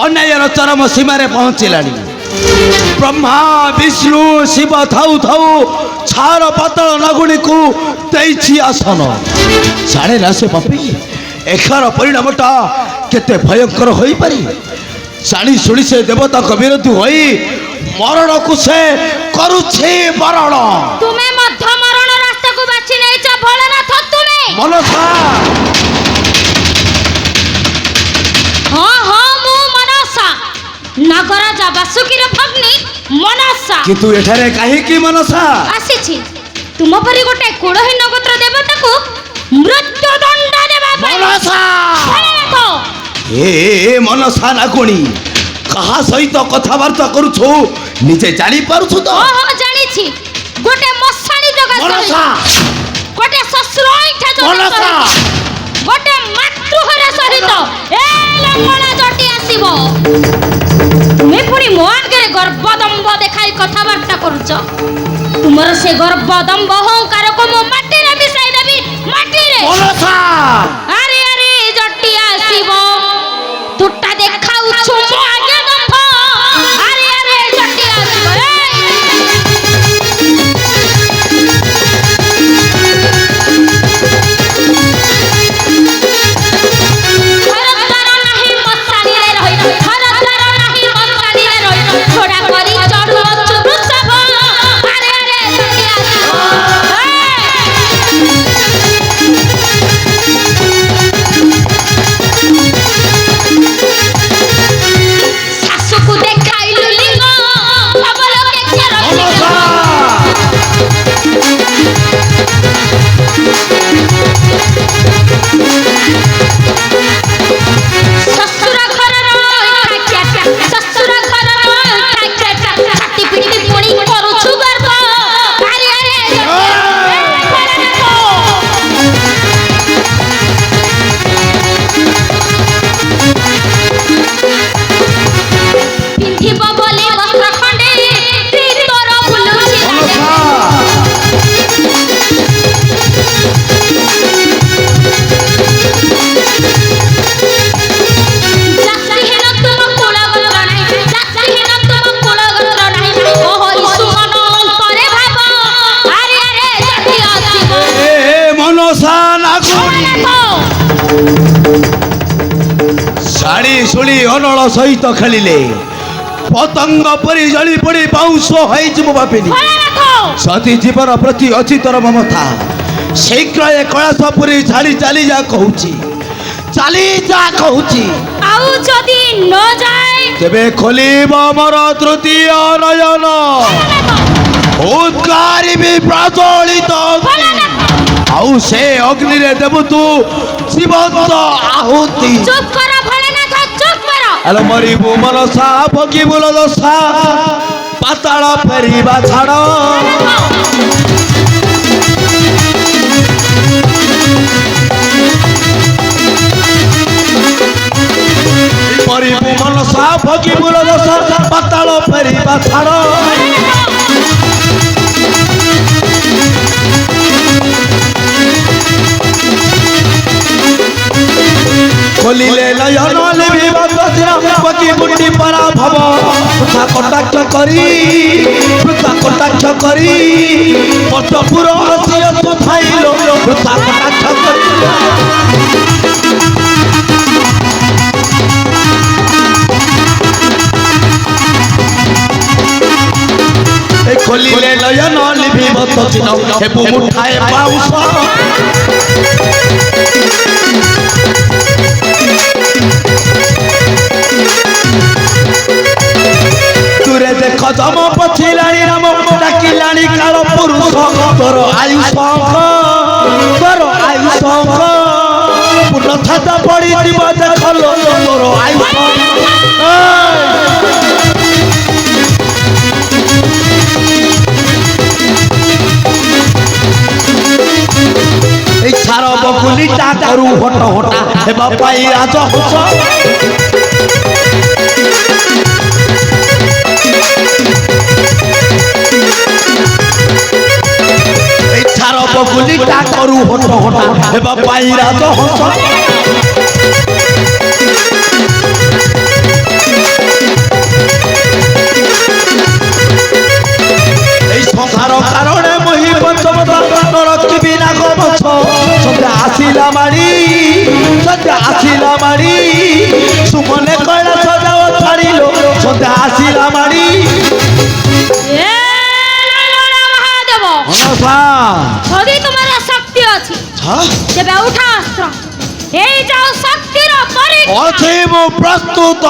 अन्यायर चरम सीमार पहुँचलानी। ब्रह्मा विष्णु शिव थाउ थाउ छार पातल नगुणी को देइछि आसन। जाने ना से पापी एखार परिणामटा केते भयंकर होई पारी। जानी शुणी से देवता विरोधी होई मरण को से करुछे मरण। तुमे मध्य मरण रास्ता को बाछि नैछ भोलेनाथ तुमे। मनसा हाँ हाँ मु मनसा नागराजा बासुकीर भग्नी मनसा। किंतु एठारे काहे की मनसा आसीछि तुम परि गोटे कुड़हीन गोत्र देवता को मृत्यु दंड देबा पई। मनसा भोलेनाथ ए मनसा नागुणी कहा सहित कथबार्ता करुछु निजे जानी पारुछु तो। हाँ हाँ जानिछि गोटे मसाणी जगह मनसा गोटे ससुराइठा जगह गोटे मातृहरा सहित ए लंगड़ा जटी आसीबो। तुमे पुणी मो आगे गर्भदम्भ देखाई कथबार्ता करुछ। तुमर से गर्भदम्भ अहंकार को मो माटी रे मिसाई देबी माटी रे। मनसा अरे अरे जटी आसीबो तुटा देखाउ छु मो आगे दम्भ। अरे अरे जटी आसीबो शाड़ी शुणी अनल सहित खेलिले पतंग परी जली पड़ी बाउंस हो बापिनी। सती जीवन प्रति अच्छी तर ममता शीघ्र ए कैलाशपुरी छाड़ी चली जा कहूची चली जा कहूची। आउ जदी न जाए तेबे खोलिब मोर तृतीय नयन उद्गारी भी प्रज्वलित आउ से अग्नि रे देबु तू जीवंत आहुति। चुप करो भोलेनाथ चुप करो। अरे मरिबु मनसा भगी बोल दशा पाताल फेरिबा छाड़। मरिबु मनसा भगी बोल दशा पाताल फेरिबा छाड़। खोलिले नयन लिभिबा बजना पकी बुंडी परा भव पृथा कटाक्ष करी पटपुर हसिय तो थाइलो पृथा कटाक्ष करी। ए खोलिले नयन लिभिबा बजना हेबु मुठाए पाउस। तुरे देख जम पछिलाणी राम डाकिलाणी काल पुरुष तोर आयुष पूर्ण छाता पड़ी देख लो तोर आयुष। छार बकुलीटा करू हट हटा हेबा पाई राज हस। छार बकुलीटा करू हट हटा हेबा पाई राज हस। হাজিরা মারি এ লঙ্গলা মহাদেব মনসা যদি তোমার শক্তি ଅଛି ତେବେ ଉଠା ଅସ୍ତ୍ର এই যাও শক্তির পরীক্ষা ଅଛି ମୁଁ ପ୍ରସ୍ତୁତ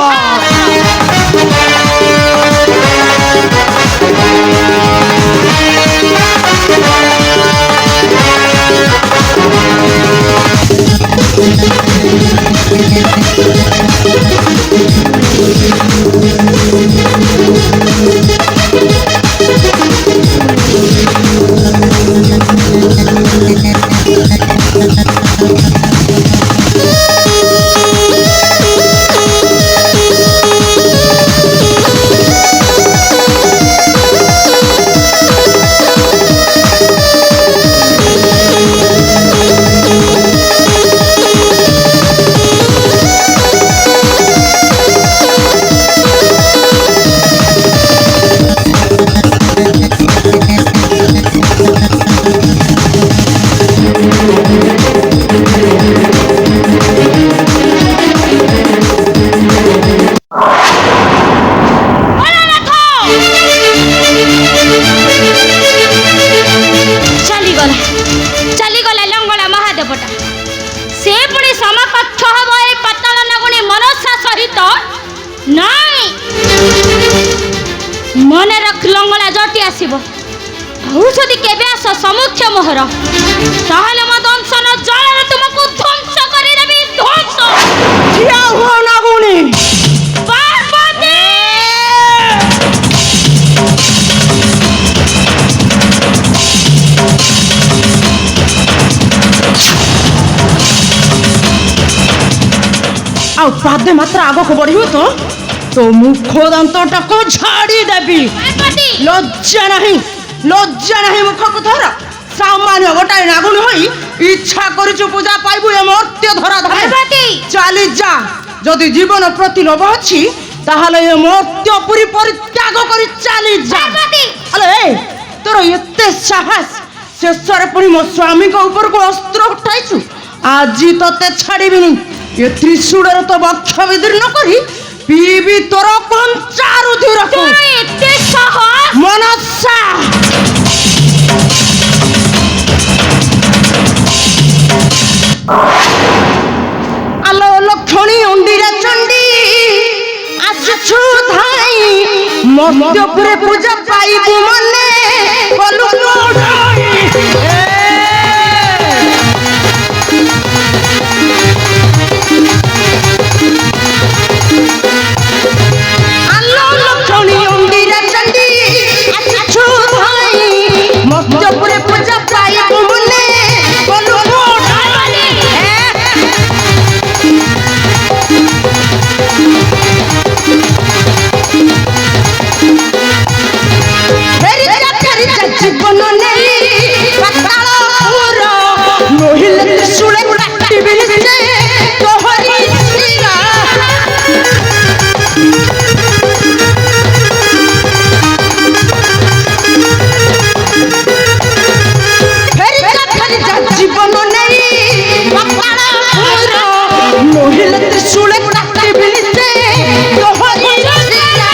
ଚାଲିଗଲା ଲଙ୍ଗଳା ମହାଦେବଟା ସେ ପୁଣି ସମକକ୍ଷ ହବ ଏ ପାତାଳ ନାଗୁଣୀ ମନସା ସହିତ ନାଇଁ ମନେ ରଖ ଲଙ୍ଗଳା ଜଟି ଆସିବ ଆଉ ଯଦି କେବେ ଆସ ସମୁଖ୍ୟ ମୋହର ତାହେଲେ ମୋ ଦଂଶନ ଜଳରେ ତୁମକୁ ଧ୍ୱଂସ କରିଦେବି ଧ୍ୱଂସ ଠିଆ ହୁଅ ନାଗୁଣୀ ପାର୍ବତୀ ଆଉ ପାଦେ ମାତ୍ର ଆଗକୁ ବଢିବ ତ ମୁଖ ଦାନ୍ତଟାକୁ ଝାଡ଼ି ଦେବି ପାର୍ବତୀ ଲଜ୍ଜା ନାହିଁ ମୁଖକୁ ଧର ସାମାନ୍ୟ ଗୋଟାଏ ନାଗୁଣୀ ହୋଇ ଇଚ୍ଛା କରିଛୁ ପୂଜା ପାଇବୁ ଏ ମର୍ତ୍ତ୍ୟ ଧରା ଧରେ ପାର୍ବତୀ ଚାଲି ଯା ଯଦି ଜୀବନ ପ୍ରତି ଲୋଭ ଅଛି ତାହେଲେ ଏ ମର୍ତ୍ତ୍ୟ ପୁରୀ ପରିତ୍ୟାଗ କରି ଚାଲି ଯା ପାର୍ବତୀ ଆଲେ ତୋର ଏତେ ସାହସ ଶେଷରେ ପୁଣି ମୋ ସ୍ୱାମୀଙ୍କ ଉପରକୁ ଅସ୍ତ୍ର ଉଠାଇଛୁ ଆଜି ତତେ ଛାଡ଼ିବିନି ଏ ତ୍ରିଶୂଳରେ ତ ବକ୍ଷ ବିଦୀର୍ଣ୍ଣ କରି ପିଇବି ତୋର କଞ୍ଚା ରୁଧିରକୁ ତୋର ଏତେ ସାହସ ମନସା ଆଲୋ ଲକ୍ଷ୍ମୀ ଅଣ୍ଡିରା ଚଣ୍ଡୀ ଆସିଛୁ ଧାଇ ମର୍ତ୍ତ୍ୟପୁରେ ପୂଜା ପାଇବୁ ମନେ କଲୁ କୋଡ଼ାଇ ଆଲୋ ଲକ୍ଷ୍ମୀ ଅଣ୍ଡିରା ଚଣ୍ଡୀ ଆସିଛୁ ଧାଇ ମର୍ତ୍ତ୍ୟପୁରେ ପୂଜା ପାଇବୁ ମନେ କଲୁ କୋଡ଼ାଇ ଫେରିଚା ଜୀବନ ନେଇ ପାତାଳ ପୁର ନହିଲେ ତ୍ରିଶୂଳେ କାଟିବି ସେ ତୋହରି ଶିରା ଫେରିଚା ଜୀବନ ନେଇ ପାତାଳ ପୁର ନହିଲେ ତ୍ରିଶୂଳେ କାଟିବି ସେ ତୋହରି ଶିରା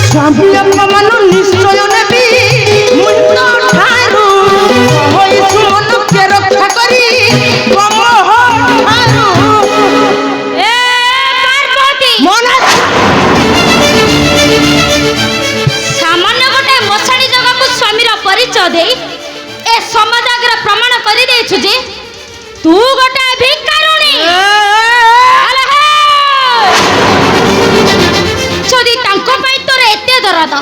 ସ୍ୱାମୀ ଅପମାନ ନିଶ୍ଚୟ ନେବି ମୁଣ୍ଡ ଠାରୁ କହିଛୁ ମନକେ ରକ୍ଷା କରି କମହ ଠାରୁ ଏ ପାର୍ବତୀ ସାମାନ୍ୟ ଗୋଟେ ମଶାଣୀ ଜଗାକୁ ସ୍ୱାମୀର ପରିଚୟ ଦେଇ ଏ ସମାଜ ଆଗରେ ପ୍ରମାଣ କରିଦେଇଛୁ ଯେ ତୁ ଗୋଟେ ଭିକାରୁଣୀ ଆଲେ ହେ! ଯଦି ତାଙ୍କ ପାଇଁ ତୋର ଏତେ ଦରଦ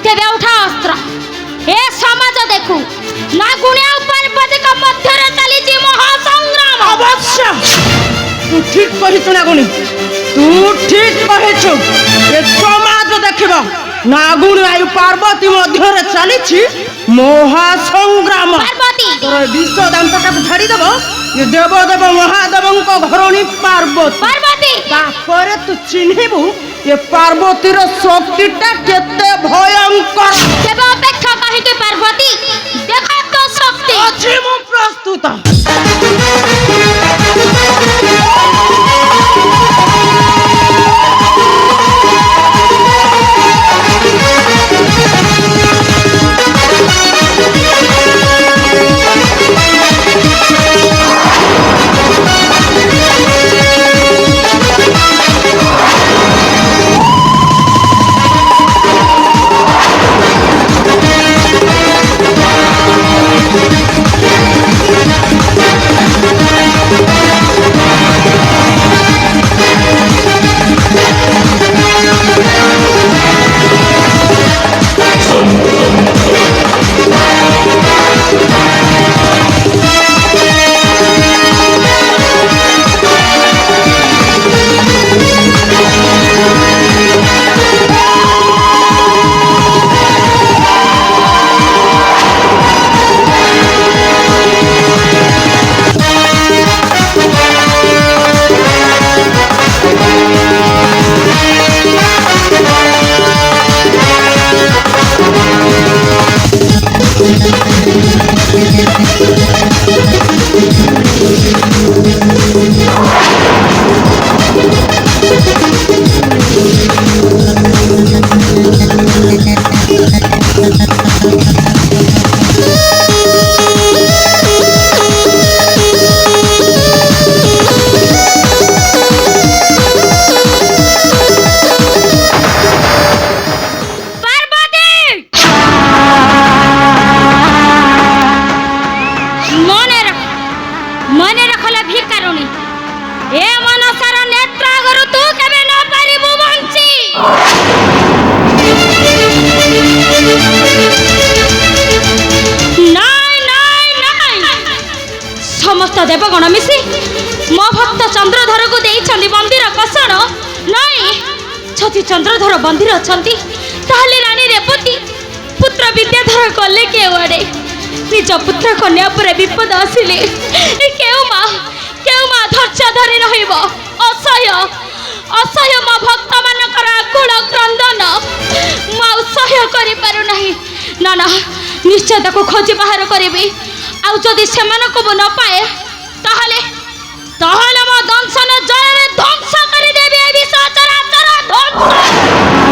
ତେବେ ଉଠା ଅସ୍ତ୍ର ଏ ସମାଜ ଦେଖୁ ନାଗୁଣୀ ଆଉ ପାର୍ବତୀଙ୍କ ମଧ୍ୟରେ ଚାଲିଛି ମହାସଂଗ୍ରାମ ଅବଶ୍ୟ ତୁ ଠିକ କହିଛୁ ନାଗୁଣୀ ତୁ ଠିକ କହିଛୁ ଏ ସମାଜ ଦେଖିବ ନାଗୁଣୀ ଆଉ ପାର୍ବତୀ ମଧ୍ୟରେ ଚାଲିଛି ମହାସଂଗ୍ରାମ ପାର୍ବତୀ ତୋର ବିଷ ଦାନ୍ତଟାକୁ ଛାଡ଼ିଦେବ ଏ ଦେବଦେବ ମହାଦେବଙ୍କ ଘରଣୀ ପାର୍ବତୀ ପାର୍ବତୀ ତାପରେ ତୁ ଚିହ୍ନିବୁ ଏ ପାର୍ବତୀର ଶକ୍ତିଟା କେତେ ଭୟଙ୍କର ତେବେ ଅପେକ୍ଷା କାହିଁକି ପାର୍ବତୀ ଦେଖ ତୋ ଶକ୍ତି ଅଛି ମୁଁ ପ୍ରସ୍ତୁତ ଦେବଗଣ ମିଶି ମୋ ଭକ୍ତ ଚନ୍ଦ୍ରଧରକୁ ଦେଇଛନ୍ତି ମନ୍ଦିର କଷଣ। ନାଇଁ, ଯଦି ଚନ୍ଦ୍ରଧର ବନ୍ଦିର ଅଛନ୍ତି ତାହେଲେ ରାଣୀ ରେବତୀ ପୁତ୍ର ବିଦ୍ୟାଧର ଗଲେ କେଉଁଆଡ଼େ? ନିଜ ପୁତ୍ର କନ୍ୟା ଉପରେ ବିପଦ ଆସିଲେ କେଉଁ ମା ଧୈର୍ଯ୍ୟ ଧରି ରହିବ? ଅସହ୍ୟ ଅସହ୍ୟ ମୋ ଭକ୍ତମାନଙ୍କର ଆକୁଳ କ୍ରନ୍ଦନ ମୁଁ ଆଉ ସହ୍ୟ କରିପାରୁନାହିଁ। ନା ନା, ନିଶ୍ଚୟ ତାକୁ ଖୋଜି ବାହାର କରିବି। ଆଉ ଯଦି ସେମାନଙ୍କୁ ମୁଁ ନ ପାଏ ତାହେଲେ ମୋ ଦଂଶନ ଜଳରେ ଧ୍ୱଂସ କରିଦେବି। ଏ ବିଶ୍ୱ ଚରାଚର ଧ୍ୱଂସ।